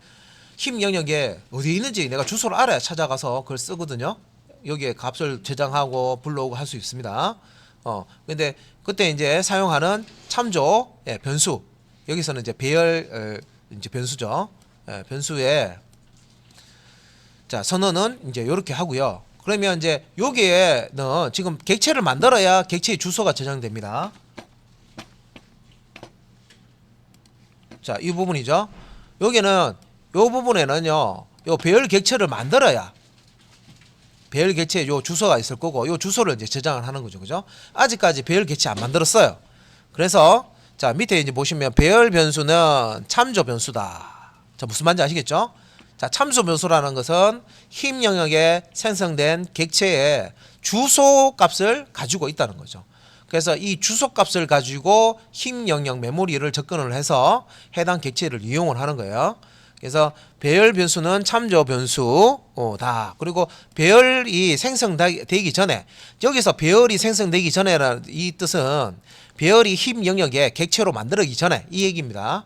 힘 영역에 어디에 있는지 내가 주소를 알아야 찾아가서 그걸 쓰거든요. 여기에 값을 저장하고 불러오고 할 수 있습니다. 근데 그때 이제 사용하는 참조 예, 변수 여기서는 이제 배열 이제 변수죠. 예, 변수에 자 선언은 이제 이렇게 하고요. 그러면 이제 여기에는 지금 객체를 만들어야 객체의 주소가 저장됩니다. 자, 이 부분이죠. 여기는 요 부분에는요. 요 배열 객체를 만들어야 배열 객체에 요 주소가 있을 거고 요 주소를 이제 저장을 하는 거죠. 그죠? 아직까지 배열 객체 안 만들었어요. 그래서 자, 밑에 이제 보시면 배열 변수는 참조 변수다. 자, 무슨 말인지 아시겠죠? 자, 참조 변수라는 것은 힘 영역에 생성된 객체의 주소 값을 가지고 있다는 거죠. 그래서 이 주소 값을 가지고 힘 영역 메모리를 접근을 해서 해당 객체를 이용을 하는 거예요. 그래서 배열 변수는 참조 변수다. 그리고 배열이 생성되기 전에 여기서 배열이 생성되기 전에라는 이 뜻은 배열이 힘 영역에 객체로 만들기 전에 이 얘기입니다.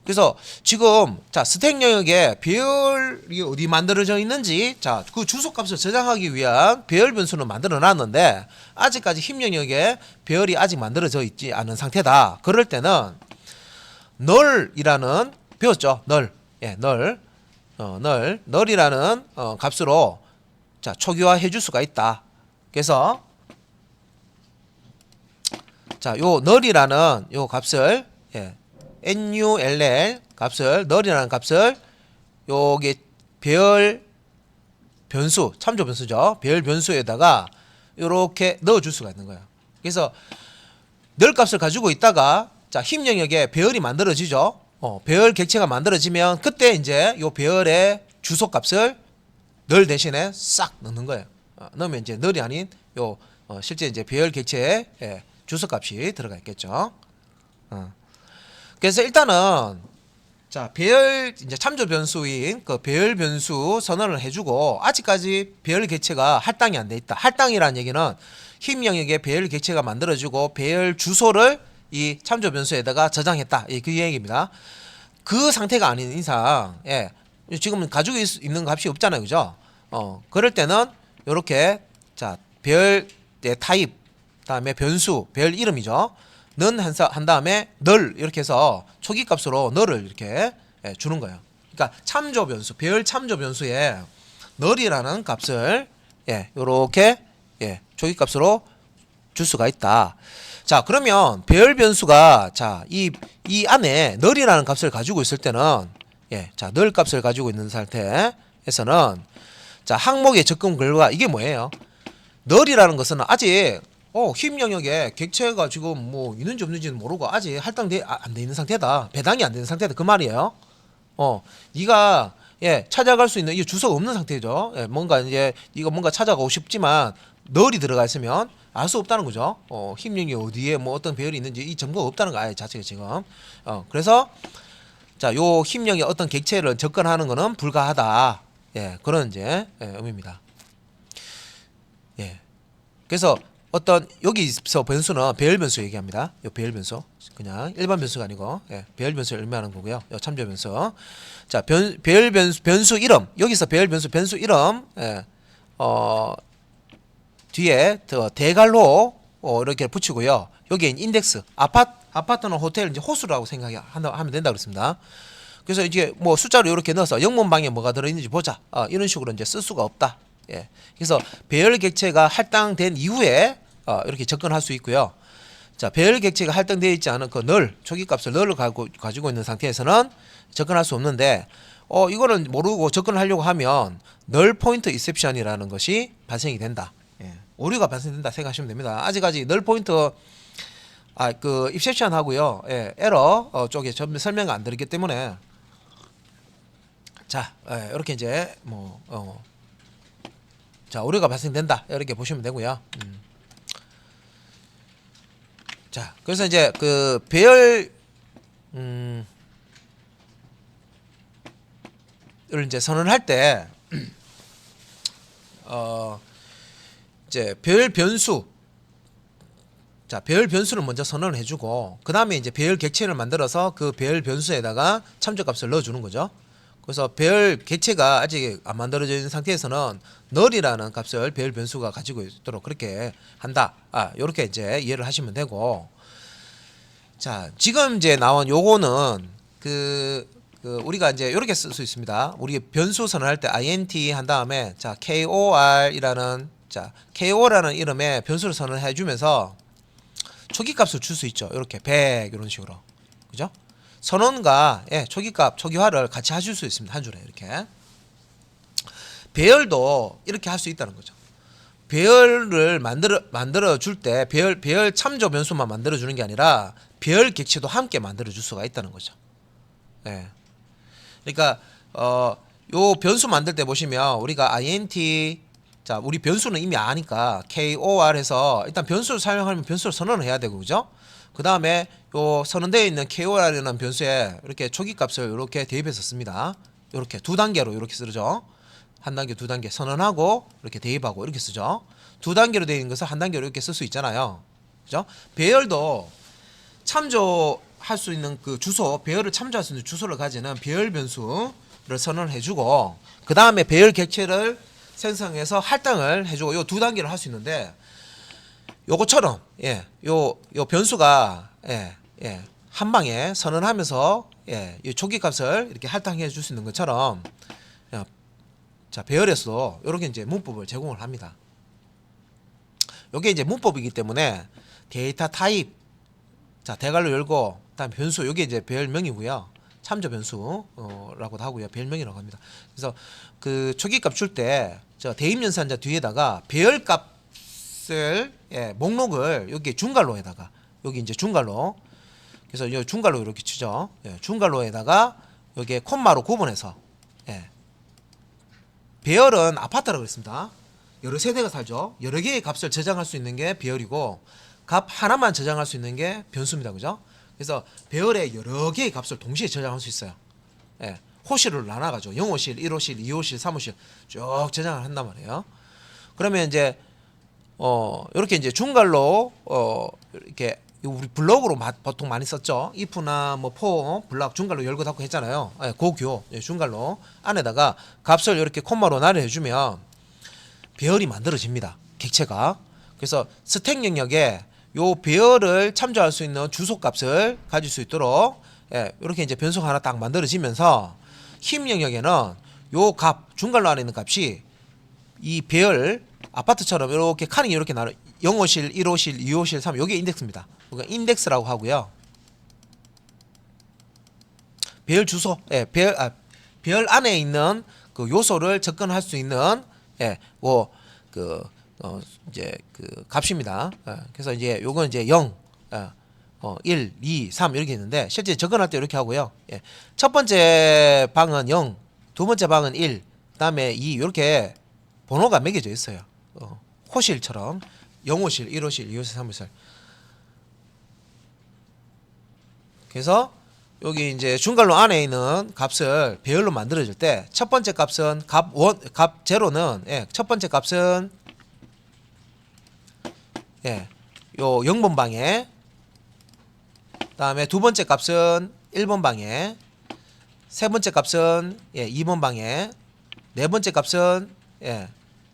그래서 지금 자 스택 영역에 배열이 어디 만들어져 있는지 자 그 주소 값을 저장하기 위한 배열 변수는 만들어 놨는데 아직까지 힘 영역에 배열이 아직 만들어져 있지 않은 상태다. 그럴 때는 null이라는 배웠죠. null. 예, null이라는 값으로 자 초기화해 줄 수가 있다. 그래서 자 요 null이라는 요 값을 예, null 값을 null이라는 값을 여기 배열 변수 참조 변수죠. 배열 변수에다가 이렇게 넣어줄 수가 있는 거예요. 그래서 null 값을 가지고 있다가 자 힘 영역에 배열이 만들어지죠. 배열 객체가 만들어지면 그때 이제 요 배열의 주소 값을 null 대신에 싹 넣는 거예요. 넣으면 이제 null이 아닌 요 실제 이제 배열 객체의 예, 주소 값이 들어가 있겠죠. 그래서 일단은 자 배열 이제 참조 변수인 그 배열 변수 선언을 해주고 아직까지 배열 객체가 할당이 안 돼 있다. 할당이라는 얘기는 힘 영역에 배열 객체가 만들어지고 배열 주소를 이 참조 변수에다가 저장했다. 그 얘기입니다. 그 상태가 아닌 이상 예, 지금은 가지고 있는 값이 없잖아요, 그죠? 그럴 때는 이렇게 자 배열의 타입 다음에 변수 배열 이름이죠. 는 한 다음에 null 이렇게 해서 초기 값으로 null을 이렇게 예, 주는 거예요. 그러니까 참조 변수 배열 참조 변수에 null이라는 값을 예, 요렇게 예, 초기 값으로 줄 수가 있다. 자, 그러면 배열 변수가 자, 이 안에 null이라는 값을 가지고 있을 때는 예, 자, null 값을 가지고 있는 상태에서는 자, 항목의 접근 결과 이게 뭐예요? null이라는 것은 아직 힘 영역에 객체가 지금 뭐 있는지 없는지는 모르고 아직 할당돼 안 돼 있는 상태다. 배당이 안 되는 상태다. 그 말이에요. 네가 예, 찾아갈 수 있는 이 주소가 없는 상태죠. 예, 뭔가 이제 네가 뭔가 찾아가고 싶지만 null이 들어가 있으면 알 수 없다는 거죠. 힘 영역이 어디에 뭐 어떤 배열이 있는지 이 정보가 없다는 거 아예 자체가 지금. 그래서 자, 요 힘 영역에 어떤 객체를 접근하는 거는 불가하다. 예, 그런 이제 예, 의미입니다. 예. 그래서 어떤 여기서 변수는 배열 변수 얘기합니다. 요 배열 변수 그냥 일반 변수가 아니고 예, 배열 변수를 의미하는 거고요. 요 참조 변수. 자 배열 변수 이름 여기서 배열 변수 이름 예, 뒤에 더 대괄호 이렇게 붙이고요. 여기에 인덱스 아파트는 호텔 이제 호수라고 생각하면 된다 그랬습니다. 그래서 이제 뭐 숫자로 이렇게 넣어서 영문방에 뭐가 들어있는지 보자. 이런 식으로 이제 쓸 수가 없다. 예. 그래서 배열 객체가 할당된 이후에 이렇게 접근할 수 있고요. 자, 배열 객체가 할당되어 있지 않은 그 널, 초기값을 널을 가지고 있는 상태에서는 접근할 수 없는데, 이거는 모르고 접근하려고 하면 널 포인트 이셉션이라는 것이 발생이 된다. 예, 오류가 발생된다 생각하시면 됩니다. 아직까지 널 포인트 그 입셉션 하고요, 예, 에러 쪽에 좀 설명 안 드렸기 때문에, 자, 이렇게 이제 자, 오류가 발생된다 이렇게 보시면 되고요. 자, 그래서 이제 그 배열 을 이제 선언할 때 이제 배열 변수, 자, 배열 변수를 먼저 선언을 해주고 그 다음에 이제 배열 객체를 만들어서 그 배열 변수에다가 참조값을 넣어주는 거죠. 그래서 배열 객체가 아직 안 만들어져 있는 상태에서는 널이라는 값을 배열 변수가 가지고 있도록 그렇게 한다. 요렇게 이제 이해를 하시면 되고, 자, 지금 이제 나온 요거는 우리가 이제 이렇게 쓸 수 있습니다. 우리 변수 선언할 때 int 한 다음에 자, kor이라는 ko라는 이름의 변수를 선언해 주면서 초기값을 줄 수 있죠. 이렇게 100 이런 식으로. 그죠? 선언과 초기값, 초기화를 같이 하실 수 있습니다. 한 줄에 이렇게. 배열도 이렇게 할 수 있다는 거죠. 배열을 만들어 줄 때 배열 참조 변수만 만들어 주는 게 아니라 배열 객체도 함께 만들어 줄 수가 있다는 거죠. 예. 그러니까 요 변수 만들 때 보시면 우리가 int, 자, 우리 변수는 이미 아니까 kor 해서 일단 변수를 사용하면 변수를 선언을 해야 되고, 그죠? 그 다음에 요 선언되어 있는 kor이라는 변수에 이렇게 초기값을 이렇게 대입해서 씁니다. 이렇게 두 단계로 이렇게 쓰죠. 한 단계, 두 단계 선언하고 이렇게 대입하고 이렇게 쓰죠. 두 단계로 되어 있는 것을 한 단계로 이렇게 쓸 수 있잖아요. 그죠? 배열도 참조할 수 있는 그 주소, 배열을 참조할 수 있는 주소를 가지는 배열 변수를 선언을 해주고, 그 다음에 배열 객체를 생성해서 할당을 해주고, 요 두 단계를 할 수 있는데, 요거처럼 요 변수가 한 방에 선언하면서 이 초기값을 이렇게 할당해 줄 수 있는 것처럼, 자, 배열에서도 이렇게 이제 문법을 제공을 합니다. 요게 이제 문법이기 때문에 데이터 타입, 자, 대괄호 열고 그다음 변수, 요게 이제 배열명이고요. 참조 변수라고도 하고요. 배열명이라고 합니다. 그래서 그 초기값 줄 때 저 대입 연산자 뒤에다가 배열값을 목록을 여기 중괄호에다가, 여기 이제 중괄호, 그래서 요 중괄호 이렇게 치죠. 중괄호에다가 여기에 콤마로 구분해서, 배열은 아파트라고 그랬습니다. 여러 세대가 살죠. 여러 개의 값을 저장할 수 있는 게 배열이고, 값 하나만 저장할 수 있는 게 변수입니다. 그죠? 그래서 배열에 여러 개의 값을 동시에 저장할 수 있어요. 호실로 나눠가지고 0호실, 1호실, 2호실, 3호실 쭉 저장을 한단 말이에요. 그러면 이제 이렇게 이제 중괄로 이렇게 우리 블럭으로 보통 많이 썼죠. if나 뭐 for, 블럭 중괄로 열고 닫고 했잖아요. 고교 중괄로 안에다가 값을 이렇게 콤마로 나열해 주면 배열이 만들어집니다. 객체가. 그래서 스택 영역에 요 배열을 참조할 수 있는 주소 값을 가질 수 있도록 이렇게 이제 변수가 하나 딱 만들어지면서 힘 영역에는 요 값, 중괄로 안에 있는 값이 이 배열 아파트처럼 이렇게 칸이 이렇게 나눠 0호실, 1호실, 2호실, 3, 요게 인덱스입니다. 그러니까 인덱스라고 하고요. 배열 주소, 배열 안에 있는 그 요소를 접근할 수 있는 이제 그 값입니다. 그래서 이제 요건 이제 0, 1, 2, 3 이렇게 있는데 실제 접근할 때 이렇게 하고요. 첫 번째 방은 0, 두 번째 방은 1, 그다음에 2 이렇게 번호가 매겨져 있어요. 호실처럼 0호실, 1호실, 2호실, 3호실. 그래서 여기 이제 중괄호 안에 있는 값을 배열로 만들어질 때 첫 번째 값은 값 제로는 첫 번째 값은 요 0번 방에, 그다음에 두 번째 값은 1번 방에, 세 번째 값은 2번 방에, 네 번째 값은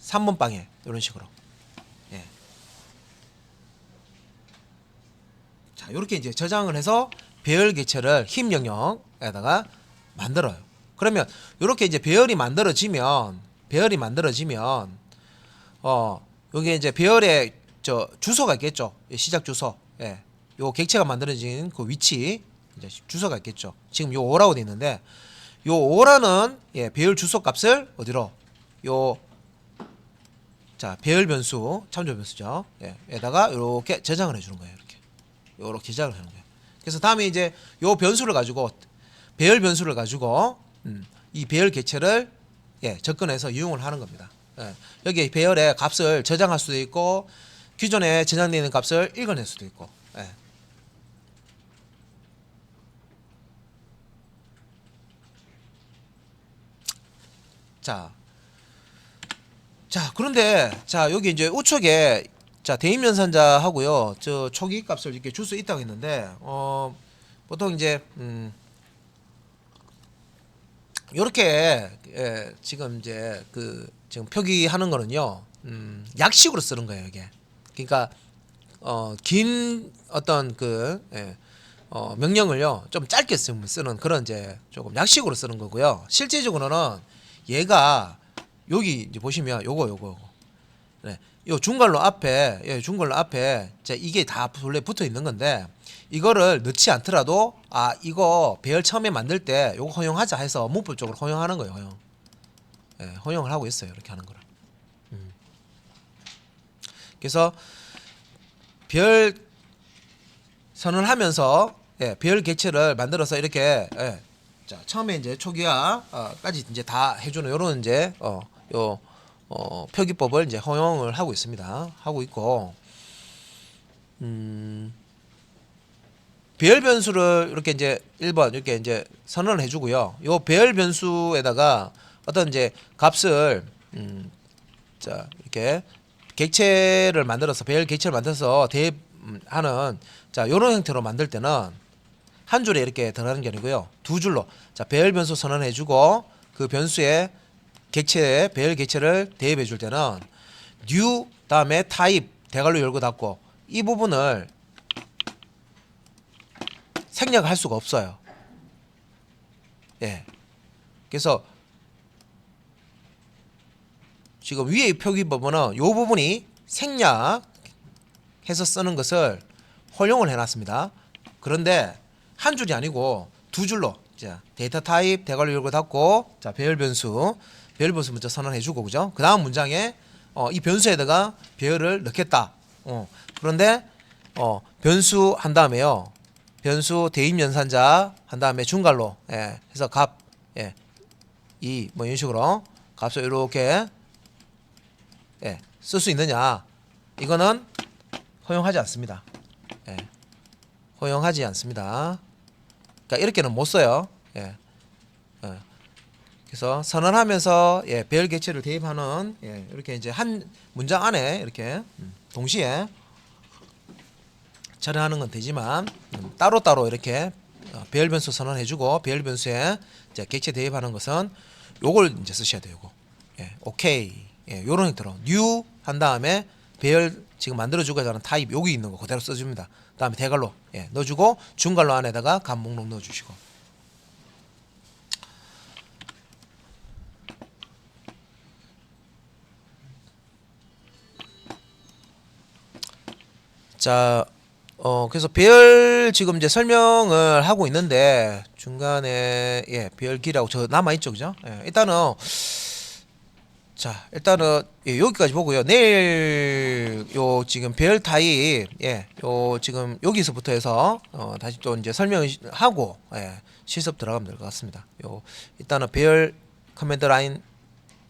3번 방에, 이런 식으로. 자, 이렇게 이제 저장을 해서 배열 객체를 힘 영역에다가 만들어요. 그러면 이렇게 이제 배열이 만들어지면 여기 이제 배열의 저 주소가 있겠죠. 시작 주소. 요 객체가 만들어진 그 위치 이제 주소가 있겠죠. 지금 요 5라고 돼 있는데 요 5라는 예, 배열 주소 값을 어디로 요 자 배열 변수 참조 변수죠. 예, 에다가 이렇게 저장을 해주는 거예요. 이렇게 저장을 하는 거예요. 그래서 다음에 이제 요 변수를 가지고 배열 변수를 가지고 이 배열 객체를 예, 접근해서 이용을 하는 겁니다. 예, 여기 배열의 값을 저장할 수도 있고 기존에 저장되어 있는 값을 읽어낼 수도 있고. 예. 자 그런데 자 여기 이제 우측에 자 대입 연산자 하고요 저 초기 값을 이렇게 줄 수 있다고 했는데 보통 이제 요렇게 예, 지금 이제 그 지금 표기하는 거는요 약식으로 쓰는 거예요 이게. 그러니까 긴 어떤 그 예, 명령을요 좀 짧게 쓰는 그런 이제 조금 약식으로 쓰는 거고요. 실제적으로는 얘가 여기 이제 보시면 요거 네. 요 중괄호 앞에 예, 중괄호 앞에 자 이게 다 원래 붙어 있는 건데 이거를 넣지 않더라도 아 이거 배열 처음에 만들 때 요거 허용하자 해서 문법적으로 허용하는 거예요. 허용. 예, 허용을 하고 있어요. 이렇게 하는 거를. 그래서 별 선언하면서 예, 별 객체를 만들어서 이렇게 예, 자 처음에 이제 초기화까지 이제 다 해주는 요런 이제 요 표기법을 이제 허용을 하고 있습니다. 하고 있고 배열 변수를 이렇게 이제 1번 이렇게 이제 선언을 해주고요. 요 배열 변수에다가 어떤 이제 값을 자 이렇게 객체를 만들어서 배열 객체를 만들어서 대입하는 자 요런 형태로 만들 때는 한 줄에 이렇게 들어가는 게 아니고요. 두 줄로 자 배열 변수 선언해주고 그 변수에 객체에 배열 객체를 대입해 줄 때는 new 다음에 type 대괄호 열고 닫고 이 부분을 생략할 수가 없어요. 예. 그래서 지금 위에 표기법은 요 부분이 생략해서 쓰는 것을 허용을 해놨습니다. 그런데 한 줄이 아니고 두 줄로 자 데이터 타입 대괄호 열고 닫고 자 배열 변수 먼저 선언해주고 그죠? 그 다음 문장에 이 변수에다가 배열을 넣겠다. 그런데 변수 한 다음에요. 변수 대입 연산자 한 다음에 중괄호 예, 해서 값 예, 이 뭐 이런 식으로 값을 이렇게 예, 쓸 수 있느냐? 이거는 허용하지 않습니다. 예, 허용하지 않습니다. 그러니까 이렇게는 못 써요. 예. 그래서 선언하면서 예, 배열 객체를 대입하는 예, 이렇게 이제 한 문장 안에 이렇게 동시에 처리하는 건 되지만 따로따로 이렇게 배열 변수 선언해주고 배열 변수에 이제 객체 대입하는 것은 요걸 이제 쓰셔야 돼요. 요거. 예, 오케이. 예, 요런 형태로 new 한 다음에 배열 지금 만들어주고자 하는 타입 여기 있는 거 그대로 써줍니다. 다음에 대괄호 예, 넣어주고 중괄호 안에다가 값 목록 넣어주시고. 자, 그래서 배열 지금 이제 설명을 하고 있는데 중간에 예, 배열기라고 저 남아 있죠, 그죠? 예, 일단은 예, 여기까지 보고요. 내일 요 지금 배열 타입 예, 요 지금 여기서부터 해서 다시 또 이제 설명하고 예, 실습 들어가면 될 것 같습니다. 요 일단은 배열 커맨드 라인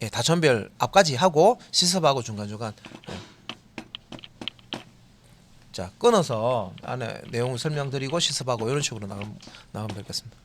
예, 다천별 앞까지 하고 실습하고 중간중간 예. 자 끊어서 안에 내용을 설명드리고 실습하고 이런 식으로 나가면 되겠습니다.